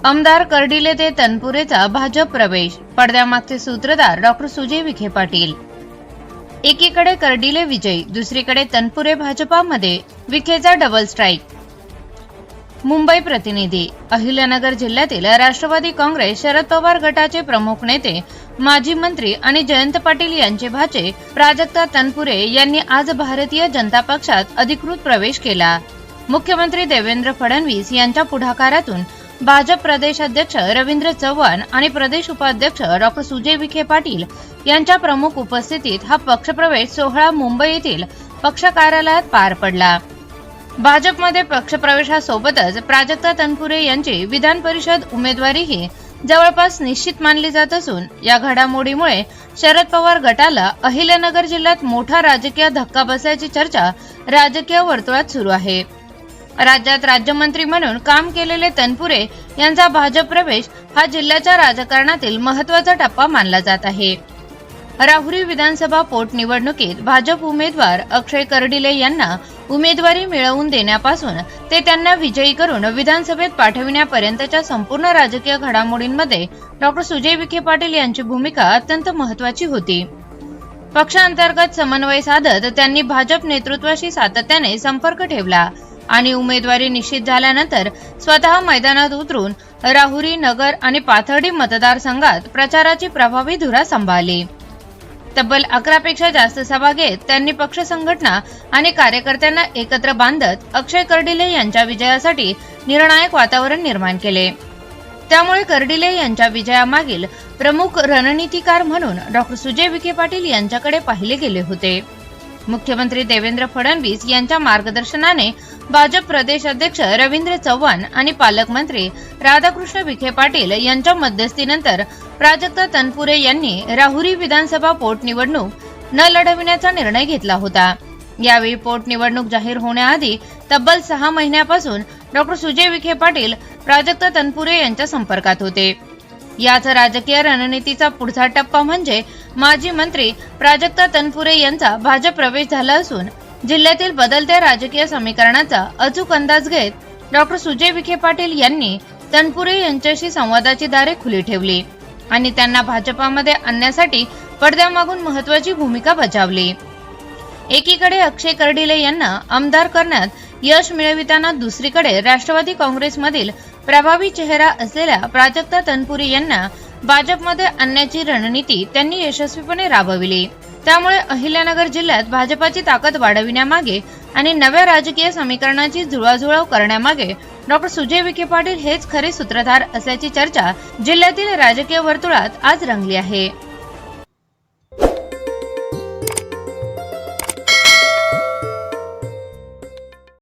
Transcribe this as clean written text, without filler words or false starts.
आमदार कर्डिले ते तनपुरेचा भाजप प्रवेश, पडद्यामागचे सूत्रधार डॉक्टर सुजय विखे पाटील। एकीकडे कर्डिले विजयी, दुसरीकडे तनपुरे भाजपामध्ये, विखेचा डबल स्ट्राईक। मुंबई प्रतिनिधी। अहिल्यानगर जिल्ह्यातील राष्ट्रवादी काँग्रेस शरद पवार गटाचे प्रमुख नेते, माजी मंत्री आणि जयंत पाटील यांचे भाचे प्राजक्ता तनपुरे यांनी आज भारतीय जनता पक्षात अधिकृत प्रवेश केला। मुख्यमंत्री देवेंद्र फडणवीस यांच्या पुढाकारातून भाजप प्रदेशाध्यक्ष रवींद्र चव्हाण आणि प्रदेश उपाध्यक्ष डॉक्टर सुजय विखे पाटील यांच्या प्रमुख उपस्थितीत हा पक्षप्रवेश सोहळा मुंबई येथील पक्ष कार्यालयात पार पडला। भाजपमध्ये पक्षप्रवेशासोबतच प्राजक्ता तनपुरे यांची विधान परिषद उमेदवारीही जवळपास निश्चित मानली जात असून या घडामोडीमुळे शरद पवार गटाला अहिल्यानगर जिल्ह्यात मोठा राजकीय धक्का बसल्याची चर्चा राजकीय वर्तुळात सुरू आहे। राज्यात राज्यमंत्री म्हणून काम केलेले तनपुरे यांचा भाजप प्रवेश हा जिल्ह्याच्या राजकारणातील महत्त्वाचा टप्पा मानला जात आहे। राहुरी विधानसभा पोटनिवडणुकीत भाजप उमेदवार अक्षय कर्डिले यांना उमेदवारी मिळवून देण्यापासून ते त्यांना विजयी करून विधानसभेत पाठविण्यापर्यंतच्या संपूर्ण राजकीय घडामोडींमध्ये डॉक्टर सुजय विखे पाटील यांची भूमिका अत्यंत महत्त्वाची होती। पक्षांतर्गत समन्वय साधत त्यांनी भाजप नेतृत्वाशी सातत्याने संपर्क ठेवला आणि उमेदवारी निश्चित झाल्यानंतर स्वतः मैदानात उतरून राहुरी, नगर आणि पाथर्डी मतदारसंघात प्रचाराची प्रभावी धुरा सांभाळली। तब्बल 11 पेक्षा जास्त सभा घेत त्यांनी पक्ष संघटना आणि कार्यकर्त्यांना एकत्र बांधत अक्षय कर्डिले यांच्या विजयासाठी निर्णायक वातावरण निर्माण केले। त्यामुळे कर्डिले यांच्या विजयामागील प्रमुख रणनीतिकार म्हणून डॉक्टर सुजय विखे पाटील यांच्याकडे पाहिले गेले होते। मुख्यमंत्री देवेंद्र फडणवीस यांच्या मार्गदर्शनाने भाजप प्रदेश अध्यक्ष रवींद्र चव्हाण आणि पालकमंत्री राधाकृष्ण विखे पाटील यांच्या मध्यस्थीनंतर प्राजक्ता तनपुरे यांनी राहुरी विधानसभा पोटनिवडणूक न लढविण्याचा निर्णय घेतला होता। यावेळी पोटनिवडणूक जाहीर होण्याआधी तब्बल 6 महिन्यापासून डॉक्टर सुजय विखे पाटील प्राजक्ता तनपुरे यांच्या संपर्कात होते। याच राजकीय रणनीतीचा पुढचा टप्पा म्हणजे माजी मंत्री प्राजक्ता तनपुरे यांचा भाजप प्रवेश झाला असून जिल्ह्यातील बदलत्या राजकीय समीकरणाचा अचूक अंदाज घेत डॉक्टर सुजय विखे पाटील यांनी तनपुरे यांच्याशी संवादाची दारे खुली ठेवली आणि त्यांना भाजपामध्ये आणण्यासाठी पडद्यामागून महत्त्वाची भूमिका बजावली। एकीकडे अक्षय कर्डिले यांना आमदार करण्यात यश मिळविताना दुसरीकडे राष्ट्रवादी काँग्रेसमधील प्रभावी चेहरा असलेल्या प्राजक्ता तनपुरे यांना भाजपमध्ये आणण्याची रणनीती त्यांनी यशस्वीपणे राबविली। त्यामुळे अहिल्यानगर जिल्ह्यात भाजपाची ताकद वाढविण्यामागे आणि नव्या राजकीय समीकरणाची जुळवाजुळव करण्यामागे डॉक्टर सुजय विखे पाटील हेच खरे सूत्रधार असल्याची चर्चा जिल्ह्यातील राजकीय वर्तुळात आज रंगली आहे।